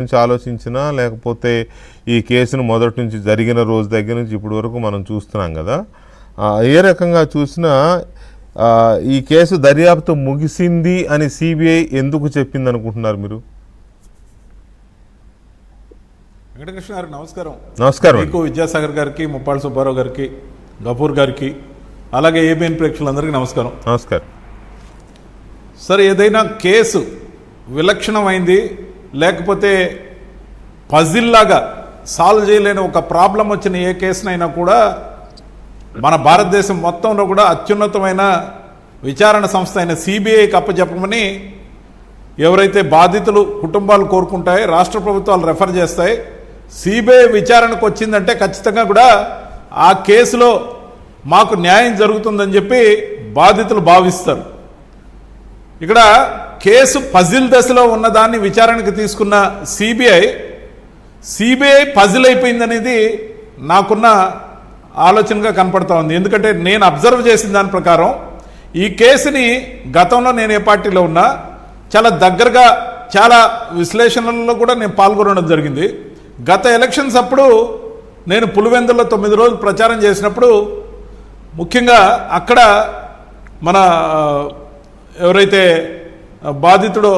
నుంచి ఆలోచించినా లేకపోతే ఈ కేసును మొదటి నుంచి జరిగిన రోజు దగ్గర నుంచి ఇప్పటి వరకు మనం చూస్తున్నాం కదా. ఏ రకంగా చూసినా ఈ కేసు దర్యాప్తు ముగిసింది అని సిబిఐ ఎందుకు చెప్పింది అనుకుంటున్నారు మీరు? వెంకటకృష్ణ గారికి నమస్కారం. నమస్కారం. మీకు విద్యాసాగర్ గారికి, ముప్పాళ్ళ సుబ్బారావు గారికి, గఫూర్ గారికి, అలాగే ఏబిఎన్ ప్రేక్షకులందరికీ నమస్కారం. నమస్కారం సార్, ఏదైనా కేసు విలక్షణమైంది లేకపోతే పజిల్ లాగా సాల్వ్ చేయలేని ఒక ప్రాబ్లం వచ్చిన ఏ కేసునైనా కూడా మన భారతదేశం మొత్తంలో కూడా అత్యున్నతమైన విచారణ సంస్థ అయిన సిబిఐకి అప్పచెప్పమని ఎవరైతే బాధితులు కుటుంబాలు కోరుకుంటాయో రాష్ట్ర ప్రభుత్వాలు రెఫర్ చేస్తాయి. సిబిఐ విచారణకు వచ్చిందంటే ఖచ్చితంగా కూడా ఆ కేసులో మాకు న్యాయం జరుగుతుందని చెప్పి బాధితులు భావిస్తారు. ఇక్కడ కేసు పజిల్ దశలో ఉన్నదాన్ని విచారణకు తీసుకున్న సిబిఐ పజిల్ అయిపోయిందనేది నాకున్న ఆలోచనగా కనపడతా ఉంది. ఎందుకంటే నేను అబ్జర్వ్ చేసిన దాని ప్రకారం ఈ కేసుని గతంలో నేను ఏ పార్టీలో ఉన్నా చాలా దగ్గరగా చాలా విశ్లేషణలలో కూడా నేను పాల్గొనడం జరిగింది. గత ఎలక్షన్స్ అప్పుడు నేను పులివెందుల్లో 9 రోజులు ప్రచారం చేసినప్పుడు ముఖ్యంగా అక్కడ మన ఎవరైతే బాధితుడు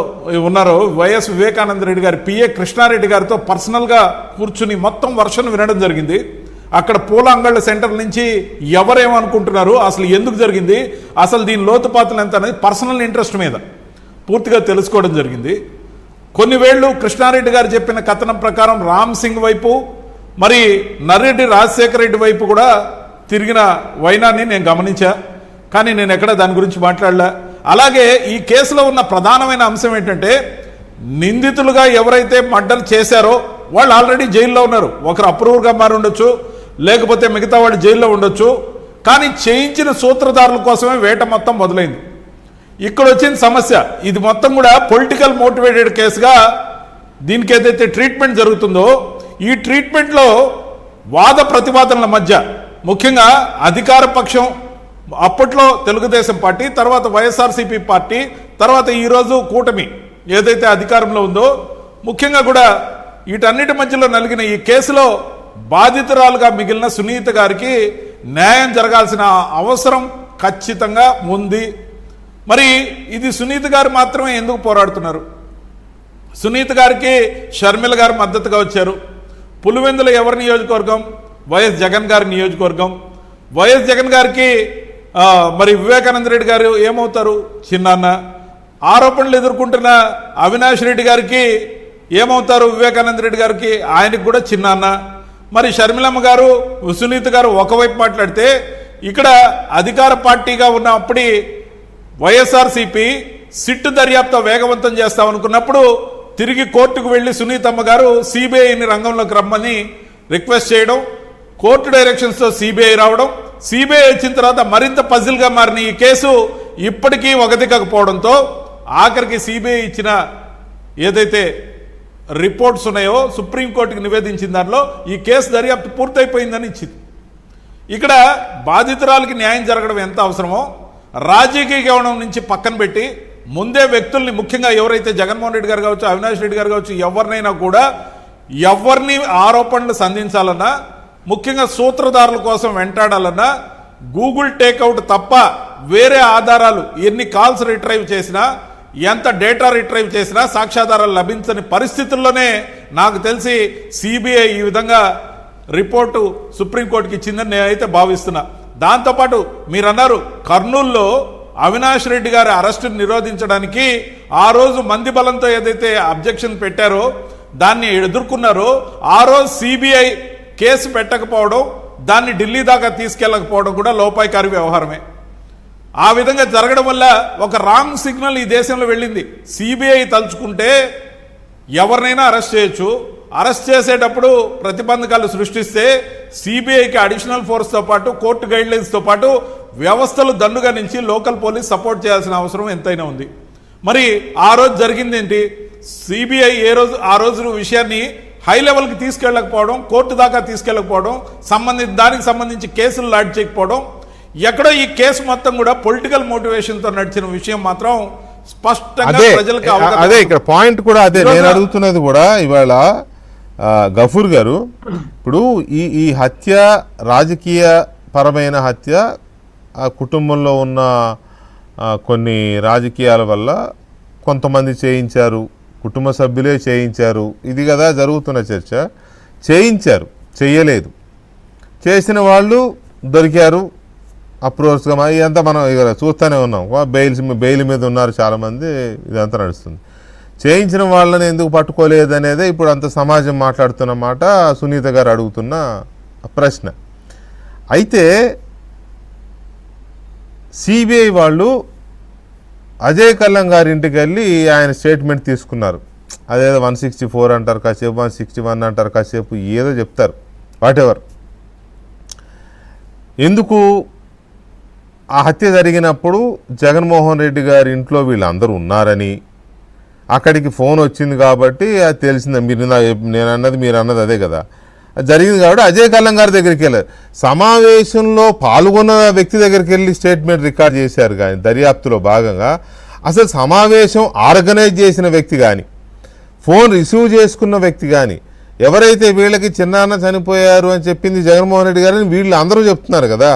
ఉన్నారో వైఎస్ వివేకానంద రెడ్డి గారి పిఏ కృష్ణారెడ్డి గారితో పర్సనల్గా కూర్చుని మొత్తం వర్షన్ వినడం జరిగింది. అక్కడ పూల అంగళ్ళ సెంటర్ నుంచి ఎవరేమనుకుంటున్నారు, అసలు ఎందుకు జరిగింది, అసలు దీని లోతుపాతులు ఎంత అనేది పర్సనల్ ఇంట్రెస్ట్ మీద పూర్తిగా తెలుసుకోవడం జరిగింది. కొన్ని వేళ్ళు కృష్ణారెడ్డి గారు చెప్పిన కథనం ప్రకారం రామ్ సింగ్ వైపు, మరి నర్రెడ్డి రాజశేఖర రెడ్డి వైపు కూడా తిరిగిన వైనాన్ని నేను గమనించా. కానీ నేను ఎక్కడ దాని గురించి మాట్లాడలే. అలాగే ఈ కేసులో ఉన్న ప్రధానమైన అంశం ఏంటంటే నిందితులుగా ఎవరైతే మర్డర్ చేశారో వాళ్ళు ఆల్రెడీ జైల్లో ఉన్నారు. ఒకరు అప్రూవర్గా మారి ఉండొచ్చు, లేకపోతే మిగతా వాళ్ళు జైల్లో ఉండొచ్చు. కానీ చేయించిన సూత్రధారుల కోసమే వేట మొత్తం మొదలైంది. ఇక్కడ వచ్చిన సమస్య ఇది మొత్తం కూడా పొలిటికల్ మోటివేటెడ్ కేసుగా దీనికి ఏదైతే ట్రీట్మెంట్ జరుగుతుందో ఈ ట్రీట్మెంట్లో వాద ప్రతివాదనల మధ్య ముఖ్యంగా అధికార పక్షం అప్పట్లో తెలుగుదేశం పార్టీ, తర్వాత వైఎస్ఆర్సీపీ పార్టీ, తర్వాత ఈరోజు కూటమి ఏదైతే అధికారంలో ఉందో ముఖ్యంగా కూడా వీటన్నిటి మధ్యలో నలిగిన ఈ కేసులో బాధితురాలుగా మిగిలిన సునీత గారికి న్యాయం జరగాల్సిన అవసరం ఖచ్చితంగా ఉంది. మరి ఇది సునీత గారు మాత్రమే ఎందుకు పోరాడుతున్నారు? సునీత గారికి షర్మిల గారు మద్దతుగా వచ్చారు. పులివెందుల ఎవరి నియోజకవర్గం? వైఎస్ జగన్ గారి నియోజకవర్గం. వైఎస్ జగన్ గారికి మరి వివేకానంద రెడ్డి గారు ఏమవుతారు? చిన్నాన్న. ఆరోపణలు ఎదుర్కొంటున్న అవినాష్ రెడ్డి గారికి ఏమవుతారు? వివేకానంద రెడ్డి గారికి ఆయనకు కూడా చిన్నాన్న. మరి షర్మిలమ్మ గారు, సునీత గారు ఒకవైపు మాట్లాడితే ఇక్కడ అధికార పార్టీగా ఉన్న అప్పటి వైఎస్ఆర్సీపీ సిట్టు దర్యాప్తు వేగవంతం చేస్తామనుకున్నప్పుడు తిరిగి కోర్టుకు వెళ్లి సునీతమ్మ గారు సిబిఐని రంగంలోకి రమ్మని రిక్వెస్ట్ చేయడం, కోర్టు డైరెక్షన్స్తో సిబిఐ రావడం, సిబిఐ వచ్చిన తర్వాత మరింత పజిల్గా మారిన ఈ కేసు ఇప్పటికీ ఒకదిక్కకపోవడంతో ఆఖరికి సిబిఐ ఇచ్చిన ఏదైతే రిపోర్ట్స్ ఉన్నాయో సుప్రీంకోర్టుకి నివేదించిన దానిలో ఈ కేసు దర్యాప్తు పూర్తయిపోయిందని ఇచ్చింది. ఇక్కడ బాధితురాలకి న్యాయం జరగడం ఎంత అవసరమో రాజకీయ కోణం నుంచి పక్కన పెట్టి ముందే వ్యక్తుల్ని, ముఖ్యంగా ఎవరైతే జగన్మోహన్ రెడ్డి గారు కావచ్చు, అవినాష్ రెడ్డి గారు కావచ్చు, ఎవరినైనా కూడా ఎవరిని ఆరోపణలు సంధించాలన్నా, ముఖ్యంగా సూత్రధారుల కోసం వెంటాడాలన్నా గూగుల్ టేక్అవుట్ తప్ప వేరే ఆధారాలు ఎన్ని కాల్స్ రిట్రైవ్ చేసినా, ఎంత డేటా రిట్రైవ్ చేసినా సాక్ష్యాధారాలు లభించని పరిస్థితుల్లోనే నాకు తెలిసి సిబిఐ ఈ విధంగా రిపోర్టు సుప్రీంకోర్టుకి ఇచ్చిందని నేనైతే భావిస్తున్నా. దాంతోపాటు మీరు అన్నారు కర్నూలులో అవినాష్ రెడ్డి గారి అరెస్టును నిరోధించడానికి ఆ రోజు మంది బలంతో ఏదైతే అబ్జెక్షన్ పెట్టారో దాన్ని ఎదుర్కొన్నారో ఆ రోజు సిబిఐ కేసు పెట్టకపోవడం, దాన్ని ఢిల్లీ దాకా తీసుకెళ్లకపోవడం కూడా లోపాయికారి వ్యవహారమే. ఆ విధంగా జరగడం వల్ల ఒక రాంగ్ సిగ్నల్ ఈ దేశంలో వెళ్ళింది. సిబిఐ తలుచుకుంటే ఎవరినైనా అరెస్ట్ చేయొచ్చు. అరెస్ట్ చేసేటప్పుడు ప్రతిబంధకాలు సృష్టిస్తే సిబిఐకి అడిషనల్ ఫోర్స్తో పాటు కోర్టు గైడ్లైన్స్తో పాటు వ్యవస్థలు దండుగా నుంచి లోకల్ పోలీస్ సపోర్ట్ చేయాల్సిన అవసరం ఎంతైనా ఉంది. మరి ఆ రోజు జరిగింది ఏంటి? సిబిఐ ఆ రోజు విషయాన్ని హై లెవెల్కి తీసుకెళ్ళకపోవడం, కోర్టు దాకా తీసుకెళ్ళకపోవడం, దానికి సంబంధించి కేసులు లాడ్ చేయకపోవడం, ఎక్కడో ఈ కేసు మొత్తం కూడా పొలిటికల్ మోటివేషన్తో నడిచిన విషయం మాత్రం స్పష్టంగా అదే ప్రజలకు అదే ఇక్కడ పాయింట్ కూడా అదే నేను అడుగుతున్నది కూడా ఇవాళ గఫూర్ గారు, ఇప్పుడు ఈ హత్య రాజకీయ పరమైన హత్య, ఆ కుటుంబంలో ఉన్న కొన్ని రాజకీయాల వల్ల కొంతమంది చేయించారు, కుటుంబ సభ్యులే చేయించారు, ఇది కదా జరుగుతున్న చర్చ. చేయించారు, చెయ్యలేదు, చేసిన వాళ్ళు దొరికారు అప్రోచ్గా, ఇదంతా మనం ఇక చూస్తూనే ఉన్నాం. బెయిల్ మీద ఉన్నారు చాలామంది, ఇదంతా నడుస్తుంది. చేయించిన వాళ్ళని ఎందుకు పట్టుకోలేదు అనేదే ఇప్పుడు అంత సమాజం మాట్లాడుతున్న మాట, సునీత గారు అడుగుతున్న ప్రశ్న. అయితే సిబిఐ వాళ్ళు అజయ్ కల్లం గారి ఇంటికి వెళ్ళి ఆయన స్టేట్మెంట్ తీసుకున్నారు. అదేదో 164 అంటారు, కాసేపు 161 అంటారు, కాసేపు ఏదో చెప్తారు, వాటెవర్. ఎందుకు ఆ హత్య జరిగినప్పుడు జగన్మోహన్ రెడ్డి గారి ఇంట్లో వీళ్ళందరూ ఉన్నారని, అక్కడికి ఫోన్ వచ్చింది కాబట్టి అది తెలిసిందే. మీరు అన్నది అదే కదా, అది జరిగింది కాబట్టి అజయ్ కల్లం గారి దగ్గరికి వెళ్ళారు. సమావేశంలో పాల్గొన్న వ్యక్తి దగ్గరికి వెళ్ళి స్టేట్మెంట్ రికార్డ్ చేశారు. కానీ దర్యాప్తులో భాగంగా అసలు సమావేశం ఆర్గనైజ్ చేసిన వ్యక్తి కానీ, ఫోన్ రిసీవ్ చేసుకున్న వ్యక్తి కానీ, ఎవరైతే వీళ్ళకి చిన్నాన్న చనిపోయారు అని చెప్పింది జగన్మోహన్ రెడ్డి గారని వీళ్ళు అందరూ చెప్తున్నారు కదా,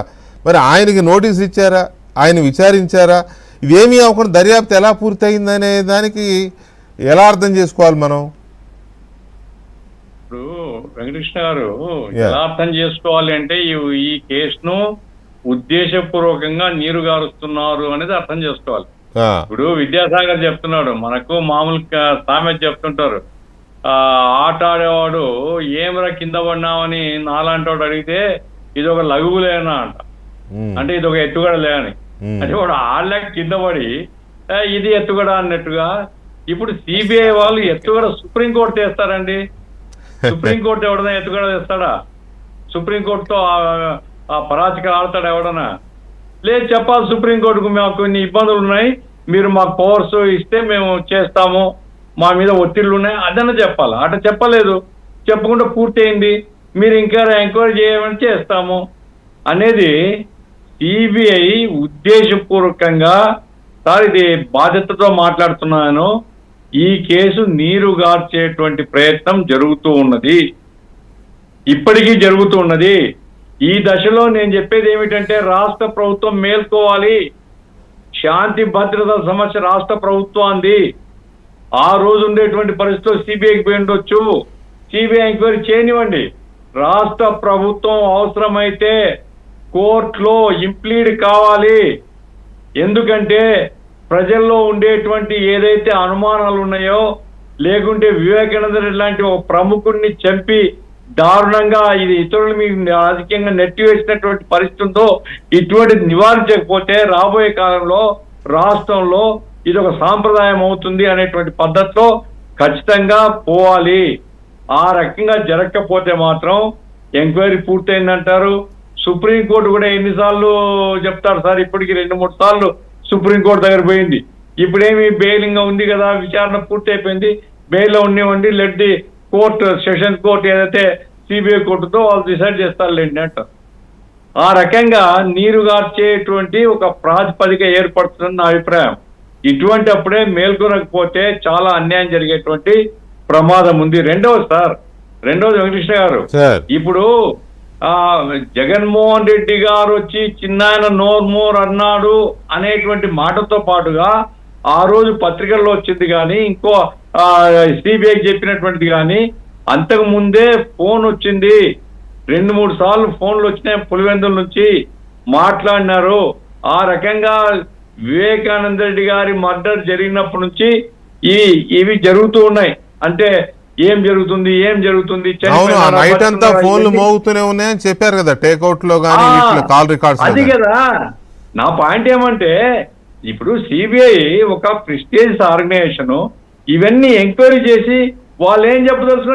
మరి ఆయనకి నోటీస్ ఇచ్చారా, ఆయన విచారించారా? ఇదేమీ అవ్వకుండా దర్యాప్తు ఎలా పూర్తయిందనే దానికి ఎలా అర్థం చేసుకోవాలి మనం? ఇప్పుడు వెంకటకృష్ణ గారు ఎలా అర్థం చేసుకోవాలి అంటే ఈ కేసును ఉద్దేశపూర్వకంగా నీరు గారుస్తున్నారు అనేది అర్థం చేసుకోవాలి. ఇప్పుడు విద్యాసాగర్ చెప్తున్నాడు, మనకు మామూలు సామెత చెప్తుంటారు, ఆట ఆడేవాడు ఏమరా కింద పడినామని నాలాంటి వాడు అడిగితే ఇది ఒక లఘువులేనా అంట, అంటే ఇది ఒక ఎత్తుగడ లేని, అంటే వాడు ఆడలేక కింద పడి ఇది ఎత్తుగడ అన్నట్టుగా. ఇప్పుడు సిబిఐ వాళ్ళు ఎత్తుగడ సుప్రీంకోర్టు తెస్తారండి. సుప్రీంకోర్టు ఎవడన్నా ఎత్తుగడ తెస్తాడా? సుప్రీంకోర్టుతో ఆ పరాచిక ఆడతాడు ఎవడన్నా? లేదు, చెప్పాలి సుప్రీంకోర్టుకు మాకు కొన్ని ఇబ్బందులు ఉన్నాయి, మీరు మాకు పవర్స్ ఇస్తే మేము చేస్తాము, మా మీద ఒత్తిళ్లు ఉన్నాయి అదన్నా చెప్పాలి. అట్లా చెప్పలేదు, చెప్పకుండా పూర్తయింది, మీరు ఇంకా ఎంక్వైరీ చేయమని చేస్తాము అనేది సిబిఐ ఉద్దేశపూర్వకంగా. సార్ ఇది బాధ్యతతో మాట్లాడుతున్నాను, ఈ కేసు నీరు గార్చేటువంటి ప్రయత్నం జరుగుతూ ఉన్నది, ఇప్పటికీ జరుగుతూ ఉన్నది. ఈ దశలో నేను చెప్పేది ఏమిటంటే రాష్ట్ర ప్రభుత్వం మేల్కోవాలి. శాంతి భద్రత సమస్య రాష్ట్ర ప్రభుత్వాన్ని. ఆ రోజు ఉండేటువంటి పరిస్థితుల్లో సిబిఐకి పోయి ఉండొచ్చు, సిబిఐ ఎంక్వైరీ చేయనివ్వండి. రాష్ట్ర ప్రభుత్వం అవసరమైతే కోర్టులో ఇంప్లీడ్ కావాలి. ఎందుకంటే ప్రజల్లో ఉండేటువంటి ఏదైతే అనుమానాలు ఉన్నాయో, లేకుంటే వివేకానంద రెడ్డి లాంటి ఒక ప్రముఖుడిని చంపి దారుణంగా ఇది ఇతరులు మీకు రాజకీయంగా నెట్టివేసినటువంటి పరిస్థితి ఉందో, ఇటువంటిది నివారించకపోతే రాబోయే కాలంలో రాష్ట్రంలో ఇది ఒక సాంప్రదాయం అవుతుంది అనేటువంటి పద్ధతిలో ఖచ్చితంగా పోవాలి. ఆ రకంగా జరగకపోతే మాత్రం ఎంక్వైరీ పూర్తయిందంటారు. సుప్రీంకోర్టు కూడా ఎన్నిసార్లు చెప్తారు సార్, ఇప్పటికి 2-3 సార్లు సుప్రీంకోర్టు దగ్గర పోయింది. ఇప్పుడేమి బెయిలింగ్ ఉంది కదా, విచారణ పూర్తి అయిపోయింది, బెయిల్లో ఉండేవండి, let the court, session court ఏదైతే సిబిఐ కోర్టుతో వాళ్ళు డిసైడ్ చేస్తారులేండి అంటారు. ఆ రకంగా నీరు గార్చేటువంటి ఒక ప్రాతిపదిక ఏర్పడుతుందని నా అభిప్రాయం. ఇటువంటి అప్పుడే మేల్కొనకపోతే చాలా అన్యాయం జరిగేటువంటి ప్రమాదం ఉంది. రెండవది వెంకటకృష్ణ గారు, ఇప్పుడు జగన్మోహన్ రెడ్డి గారు వచ్చి చిన్నాయన నోర్మోర్ అన్నాడు అనేటువంటి మాటతో పాటుగా ఆ రోజు పత్రికల్లో వచ్చింది కానీ, ఇంకో సిబిఐకి చెప్పినటువంటిది కానీ, అంతకు ముందే ఫోన్ వచ్చింది, 2-3 సార్లు ఫోన్లు వచ్చినాయి పులివెందుల నుంచి, మాట్లాడినారు. ఆ రకంగా వివేకానంద రెడ్డి గారి మర్డర్ జరిగినప్పటి నుంచి ఇవి జరుగుతూ ఉన్నాయి. అంటే ఏం జరుగుతుంది నైట్ అంతా ఫోన్లు మోగుతూనే ఉన్నాయని చెప్పారు కదా, టేక్అవుట్ లో కాల్ రికార్డ్స్. అది కదా నా పాయింట్. ఏమంటే ఇప్పుడు సిబిఐ ఒక ప్రెస్టీజియస్ ఆర్గనైజేషన్, ఇవన్నీ ఎంక్వైరీ చేసి వాళ్ళు ఏం చెప్పదలుచుకున్నారు